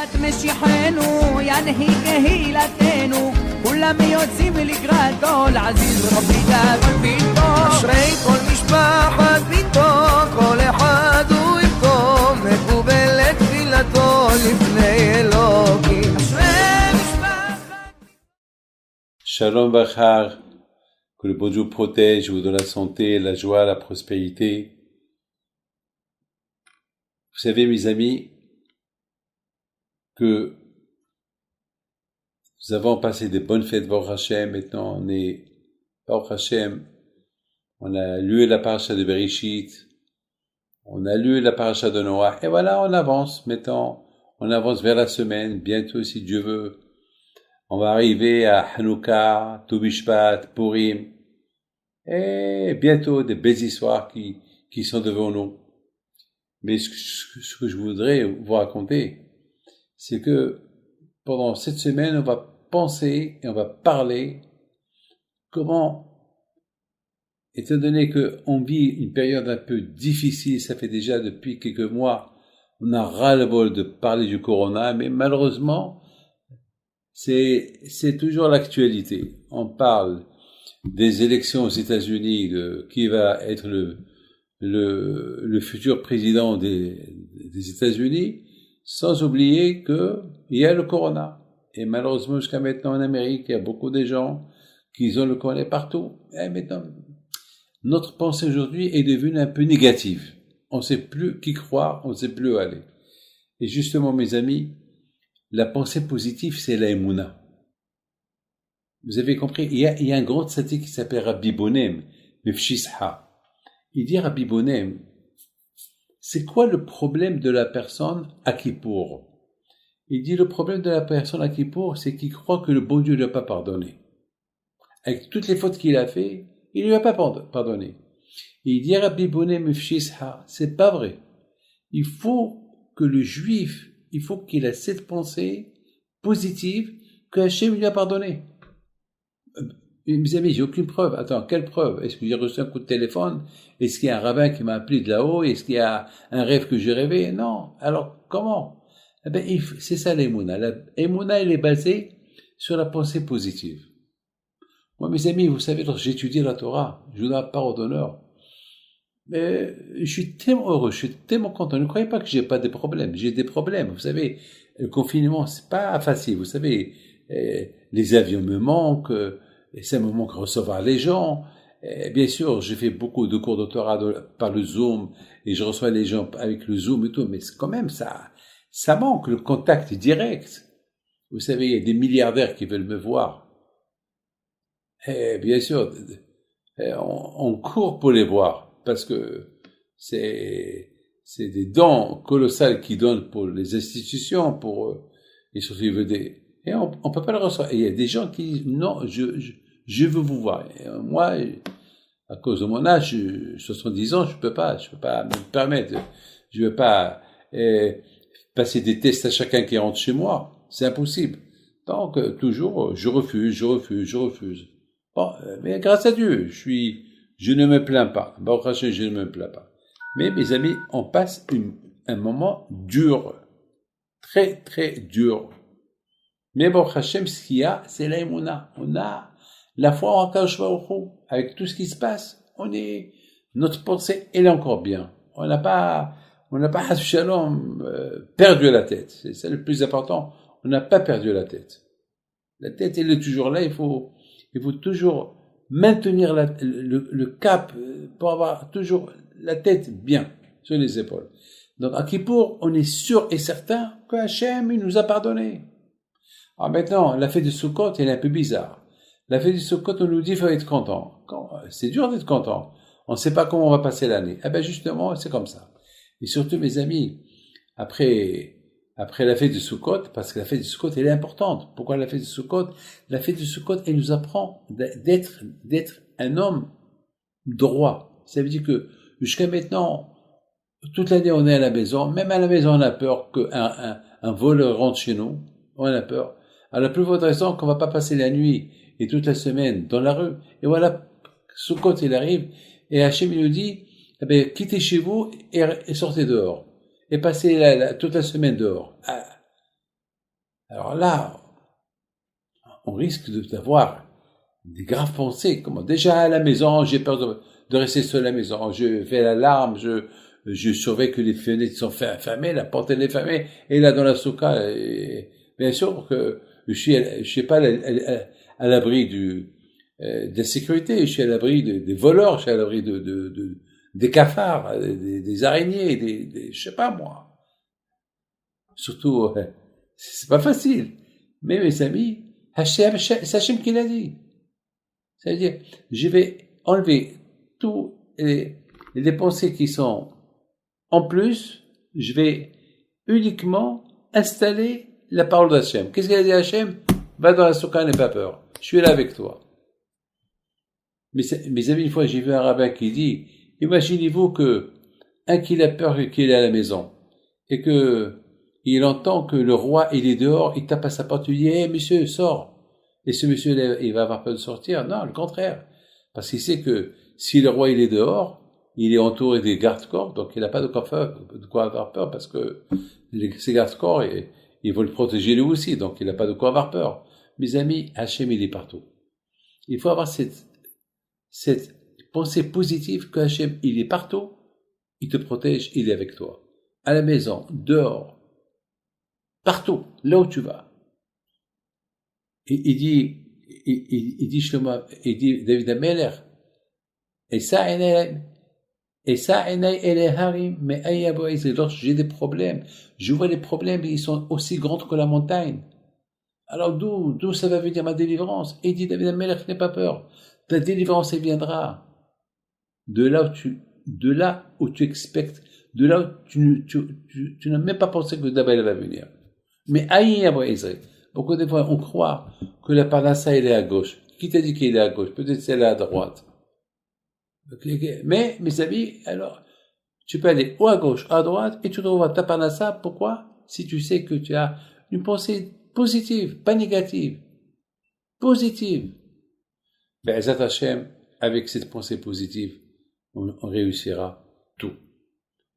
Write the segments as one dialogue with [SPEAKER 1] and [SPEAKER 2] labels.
[SPEAKER 1] שבת משיחנו ינהיג קהילתנו כולם יוצאים לקראתו לעזיז רבי דאגון ביתו
[SPEAKER 2] אשרי כל משפחת ביתו כל אחד הוא איתו מקובלת תפילתו לפני אלוקים אשרי משפחת
[SPEAKER 3] Shalom Bachar, que le bon Dieu protège, vous donne la santé, la joie, la prospérité. Vous savez mes amis, que nous avons passé des bonnes fêtes Baruch Hashem, maintenant on est Baruch Hashem, on a lu la paracha de Bereshit, on a lu la paracha de Noah, et voilà on avance maintenant, on avance vers la semaine, bientôt si Dieu veut, on va arriver à Hanouka, Tu Bishvat, Purim, et bientôt des belles histoires qui sont devant nous. Mais ce que je voudrais vous raconter, c'est que pendant cette semaine, on va penser et on va parler comment, étant donné qu'on vit une période un peu difficile, ça fait déjà depuis quelques mois, on a ras-le-bol de parler du corona, mais malheureusement, c'est toujours l'actualité. On parle des élections aux États-Unis, de qui va être le futur président des États-Unis, sans oublier que il y a le corona. Et malheureusement, jusqu'à maintenant en Amérique, il y a beaucoup de gens qui ont le corona partout. Et maintenant, notre pensée aujourd'hui est devenue un peu négative. On ne sait plus qui croire, on ne sait plus où aller. Et justement, mes amis, la pensée positive, c'est la émouna. Vous avez compris, il y a un grand tzaddik qui s'appelle Rabbi Bonem, Mefshisha. Il dit Rabbi Bonem, c'est quoi le problème de la personne à Kippour? Il dit le problème de la personne à Kippour, c'est qu'il croit que le bon Dieu ne lui a pas pardonné. Avec toutes les fautes qu'il a fait, il ne lui a pas pardonné. Il dit Rabbi Bonem Mefshisha, c'est pas vrai. Il faut que le juif, il faut qu'il ait cette pensée positive que Hachem lui a pardonné. Mes amis, j'ai aucune preuve. Attends, quelle preuve? Est-ce que j'ai reçu un coup de téléphone? Est-ce qu'il y a un rabbin qui m'a appelé de là-haut? Est-ce qu'il y a un rêve que j'ai rêvé? Non. Alors, comment? Eh ben, c'est ça l'émouna. L'émouna, elle est basée sur la pensée positive. Moi, mes amis, vous savez, lorsque j'étudie la Torah, je vous donne la parole d'honneur. Mais je suis tellement heureux, je suis tellement content. Ne croyez pas que j'ai pas de problèmes. J'ai des problèmes. Vous savez, le confinement, c'est pas facile. Vous savez, les avions me manquent. Et ça me manque recevoir les gens. Et bien sûr, j'ai fait beaucoup de cours de Torah par le Zoom et je reçois les gens avec le Zoom et tout, mais quand même, ça manque le contact direct. Vous savez, il y a des milliardaires qui veulent me voir. Et bien sûr, on court pour les voir parce que c'est des dons colossales qu'ils donnent pour les institutions, pour et surtout ils veulent et on peut pas le recevoir. Et il y a des gens qui disent non, je veux vous voir. Et moi, à cause de mon âge, 70 ans, je peux pas me permettre. Je veux pas passer des tests à chacun qui rentre chez moi. C'est impossible. Donc, toujours, je refuse. Bon, mais grâce à Dieu, je ne me plains pas. Baruch Hashem, je ne me plains pas. Mais, mes amis, on passe un moment dur. Très, très dur. Mais Baruch Hashem, ce qu'il y a, c'est la émouna. On a la foi en Akadosh Baruch Hu. Avec tout ce qui se passe, notre pensée, elle est encore bien. On n'a pas, Hashem Shalom, perdu la tête. C'est ça le plus important. On n'a pas perdu la tête. La tête, elle est toujours là. Il faut toujours maintenir le cap pour avoir toujours la tête bien sur les épaules. Donc, à Kippour, on est sûr et certain que Hachem, il nous a pardonné. Alors maintenant, la fête de Sukkot, elle est un peu bizarre. La fête de Sukkot, on nous dit qu'il faut être content. C'est dur d'être content. On ne sait pas comment on va passer l'année. Eh ben justement, c'est comme ça. Et surtout, mes amis, après la fête de Sukkot, parce que la fête de Sukkot, elle est importante. Pourquoi la fête de Sukkot? La fête de Sukkot, elle nous apprend d'être un homme droit. Ça veut dire que jusqu'à maintenant, toute l'année, on est à la maison. Même à la maison, on a peur qu'un voleur rentre chez nous. On a peur. Alors, la plus forte raison qu'on va pas passer la nuit et toute la semaine dans la rue. Et voilà, Sukkot, il arrive, et Hachem, il nous dit, eh ben, quittez chez vous et sortez dehors. Et passez toute la semaine dehors. Ah. Alors là, on risque d'avoir des graves pensées. Comment déjà à la maison, j'ai peur de rester seul à la maison. Je fais l'alarme, je surveille que les fenêtres sont fermées, la porte elle est fermée. Et là dans la souka, bien sûr que je suis pas à l'abri de la sécurité. Je suis à l'abri des voleurs, je suis à l'abri des cafards, des araignées, je sais pas moi. Surtout, c'est pas facile. Mais mes amis, c'est Hachem qui l'a dit. C'est-à-dire, je vais enlever tous les pensées qui sont en plus, je vais uniquement installer la parole d'Hachem. Qu'est-ce qu'elle a dit à Hachem? Va dans la soukha, n'aie pas peur. Je suis là avec toi. Mes amis, une fois, j'ai vu un rabbin qui dit, imaginez-vous que qu'il a peur qu'il est à la maison et que il entend que le roi, il est dehors, il tape à sa porte, il dit, monsieur, sors. Et ce monsieur, il va avoir peur de sortir. Non, le contraire. Parce qu'il sait que si le roi, il est dehors, il est entouré des gardes-corps, donc il n'a pas de quoi avoir peur, parce que ces gardes-corps, ils veulent le protéger lui aussi, donc il n'a pas de quoi avoir peur. Mes amis, Hachem, il est partout. Il faut avoir cette pensée positive que Hachem, il est partout, il te protège, il est avec toi. À la maison, dehors, partout, là où tu vas. Il dit Shlomo, il dit David Ameler, et ça, mais lorsque j'ai des problèmes, je vois les problèmes, ils sont aussi grands que la montagne. Alors d'où ça va venir ma délivrance? Et il dit David Ameler, n'aie pas peur, ta délivrance elle viendra de là où tu expectes, de là où tu n'as même pas pensé que d'abord elle va venir. Mais beaucoup de fois on croit que la parnassa elle est à gauche. Qui t'a dit qu'elle est à gauche? Peut-être c'est là à droite. Mais mes amis, alors tu peux aller ou à gauche, ou à droite, et tu trouveras ta parnassa. Pourquoi? Si tu sais que tu as une pensée positive, pas négative, positive. Ben, Ezat Hashem, avec cette pensée positive, on réussira tout.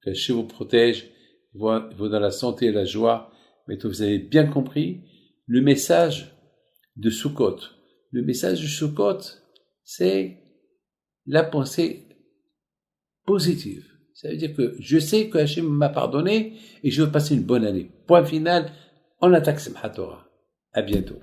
[SPEAKER 3] Que Hachem vous protège, vous dans la santé et la joie. Mais vous avez bien compris le message de Sukkot. Le message de Sukkot, c'est la pensée positive. Ça veut dire que je sais que Hachem m'a pardonné et je veux passer une bonne année. Point final, on attaque Simchat Torah. À bientôt.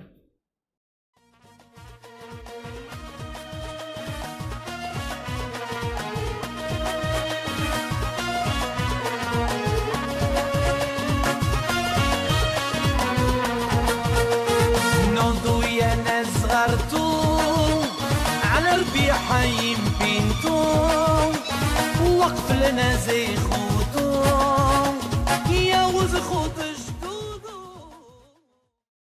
[SPEAKER 2] على ربيع حيم بنتو وقف لنا زي